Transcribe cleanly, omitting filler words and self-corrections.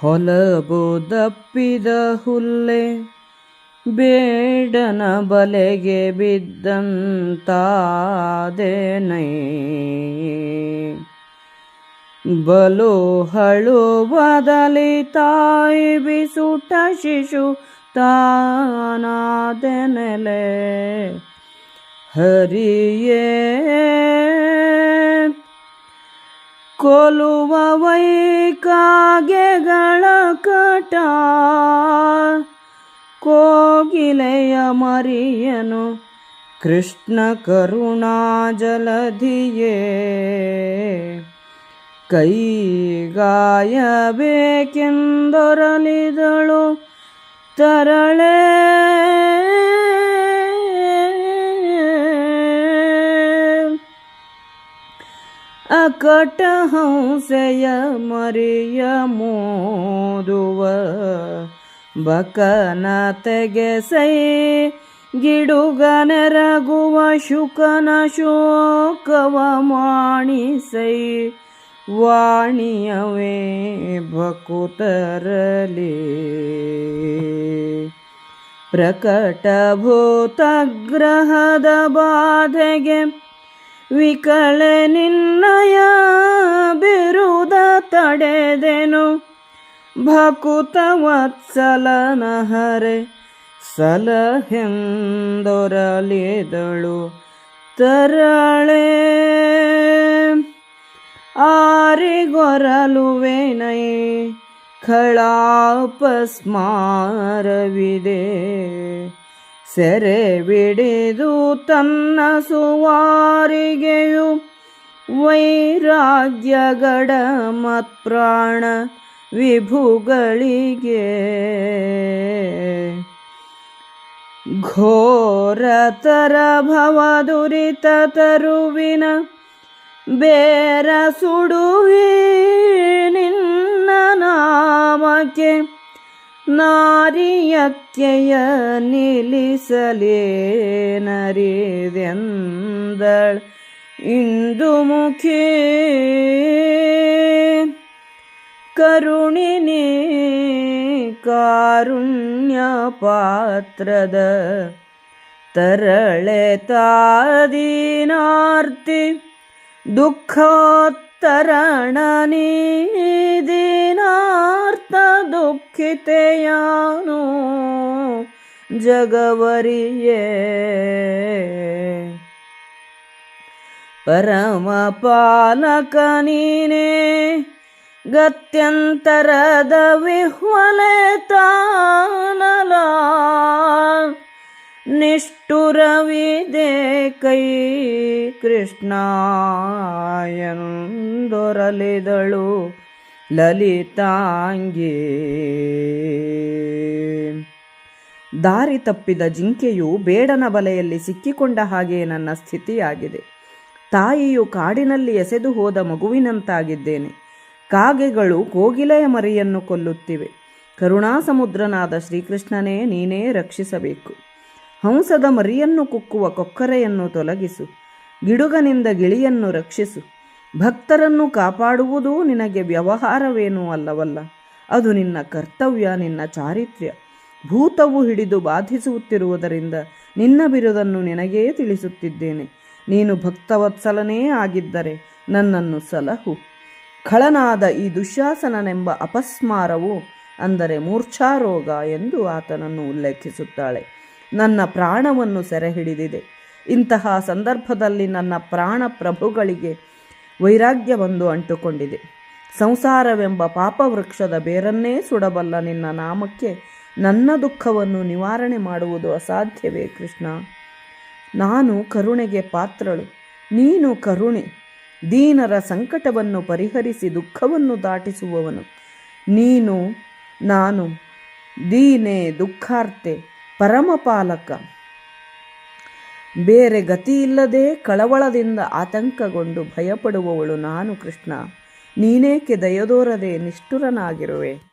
ಹೊಲಬುದಪ್ಪಿದ ಹುಲ್ಲೆ ಬೇಡನ ಬಲೆಗೆ ಬಿದ್ದಂತಾದೆನೈ. ಬಲು ಹಳುವದಲಿ ತಾಯಿ ಬಿಸುಟ ಶಿಶು ತಾನಾದೆನೆಲೆ. ಹರಿಯೇ ಕೊಲುವವೈ ಕಾಗೆಗಳ ಕಟ, ಕೋಗಿಲೆಯ ಮರಿಯನು ಕೃಷ್ಣ ಕರುಣಾ ಜಲಧಿಯೇ. ಕೈಗಾಯಬೇಕೆಂದೊರಲಿದಳು ತರಳೆ. ಅಕಟ ಹಂಸೆಯ ಮರಿಯ ಮೋದುವ ಬಕನ ತೆಗೆಸೈ. ಗಿಡುಗನೆರಗುವ ಶುಕನ ಶೋಕವ ಮಾಣಿಸೈ. ವಾಣಿಯವೇ ಭಕುತರಲಿ ಪ್ರಕಟ ಭೂತಗ್ರಹದ ಬಾಧೆಗೆ ವಿಕಳೆ ನಿನ್ನಯ ಬಿರುದ ತಡೆದೆನು. ಭಕುತ ವತ್ಸಲನ ಹರೆ ಸಲಹೆಂದೊರಲಿದಳು ತರಳೆ. ಆರಿಗೊರಲುವೆನೈ ಖಳಾಪಸ್ಮಾರವಿದೆ. ಸೆರೆ ಬಿಡಿದು ತನ್ನ ಸುವಾರಿಗೆಯು ವೈರಾಗ್ಯಗಡ ಮತ್ಪ್ರಾಣ ವಿಭುಗಳಿಗೆ. ಘೋರತರ ಭವದುರಿತ ತರುವಿನ ಬೇರ ಸುಡುವಿ ನಿನ್ನ ನಾಮಕ್ಕೆ. ನಾರಿಯಕ್ಕೆಯ ನಿಲ್ಲಿಸಲೇನರಿದೆಂದಳ್ ಇಂದು ಮುಖಿ. ಕರುಣಿನಿ ಕಾರುಣ್ಯ ಪಾತ್ರದ ತರಳೆ ತಾದೀನಾರ್ತಿ. ದುಃಖೋತ್ತರಣ ನೀದೀನಾರ್ಥ ದುಃಖಿತೆಯಾನು ಜಗವರಿಯೇ. ಪರಮ ಪಾಲಕ ನೀನೇ ಗತ್ಯಂತರದ ವಿಹ್ವಲೆ ತಾನಲ. ನಿಷ್ಠುರವಿದೆ ಕೈ ಕೃಷ್ಣ ಎಂದೊರಲಿದಳು ಲಲಿತಾಂಗಿ. ದಾರಿ ತಪ್ಪಿದ ಜಿಂಕೆಯು ಬೇಡನ ಬಲೆಯಲ್ಲಿ ಸಿಕ್ಕಿಕೊಂಡ ಹಾಗೆ ನನ್ನ ಸ್ಥಿತಿಯಾಗಿದೆ. ತಾಯಿಯು ಕಾಡಿನಲ್ಲಿ ಎಸೆದು ಹೋದ ಮಗುವಿನಂತಾಗಿದ್ದೇನೆ. ಕಾಗೆಗಳು ಕೋಗಿಲೆಯ ಮರಿಯನ್ನು ಕೊಲ್ಲುತ್ತಿವೆ. ಕರುಣಾಸಮುದ್ರನಾದ ಶ್ರೀಕೃಷ್ಣನೇ ನೀನೇ ರಕ್ಷಿಸಬೇಕು. ಹಂಸದ ಮರಿಯನ್ನು ಕುಕ್ಕುವ ಕೊಕ್ಕರೆಯನ್ನು ತೊಲಗಿಸು. ಗಿಡುಗನಿಂದ ಗಿಳಿಯನ್ನು ರಕ್ಷಿಸು. ಭಕ್ತರನ್ನು ಕಾಪಾಡುವುದು ನಿನಗೆ ವ್ಯವಹಾರವೇನೂ ಅಲ್ಲವಲ್ಲ. ಅದು ನಿನ್ನ ಕರ್ತವ್ಯ, ನಿನ್ನ ಚಾರಿತ್ರ್ಯ. ಭೂತವು ಹಿಡಿದು ಬಾಧಿಸುತ್ತಿರುವುದರಿಂದ ನಿನ್ನ ಬಿರುದನ್ನು ನಿನಗೇ ತಿಳಿಸುತ್ತಿದ್ದೇನೆ. ನೀನು ಭಕ್ತವತ್ಸಲನೇ ಆಗಿದ್ದರೆ ನನ್ನನ್ನು ಸಲಹು. ಖಳನಾದ ಈ ದುಶ್ಯಾಸನನೆಂಬ ಅಪಸ್ಮಾರವು ಅಂದರೆ ಮೂರ್ಛಾರೋಗ ಎಂದು ಆತನನ್ನು ಉಲ್ಲೇಖಿಸುತ್ತಾಳೆ. ನನ್ನ ಪ್ರಾಣವನ್ನು ಸೆರೆ ಹಿಡಿದಿದೆ. ಇಂತಹ ಸಂದರ್ಭದಲ್ಲಿ ನನ್ನ ಪ್ರಾಣ ಪ್ರಭುಗಳಿಗೆ ವೈರಾಗ್ಯವೊಂದು ಅಂಟುಕೊಂಡಿದೆ. ಸಂಸಾರವೆಂಬ ಪಾಪವೃಕ್ಷದ ಬೇರನ್ನೇ ಸುಡಬಲ್ಲ ನಿನ್ನ ನಾಮಕ್ಕೆ ನನ್ನ ದುಃಖವನ್ನು ನಿವಾರಣೆ ಮಾಡುವುದು ಅಸಾಧ್ಯವೇ ಕೃಷ್ಣ? ನಾನು ಕರುಣೆಗೆ ಪಾತ್ರಳು, ನೀನು ಕರುಣೆ. ದೀನರ ಸಂಕಟವನ್ನು ಪರಿಹರಿಸಿ ದುಃಖವನ್ನು ದಾಟಿಸುವವನು ನೀನು. ನಾನು ದೀನೆ, ದುಃಖಾರ್ತೆ, ಪರಮಪಾಲಕ. ಬೇರೆ ಗತಿಯಿಲ್ಲದೆ ಕಳವಳದಿಂದ ಆತಂಕಗೊಂಡು ಭಯಪಡುವವಳು ನಾನು ಕೃಷ್ಣ. ನೀನೇಕೆ ದಯದೋರದೆ ನಿಷ್ಠುರನಾಗಿರುವೆ?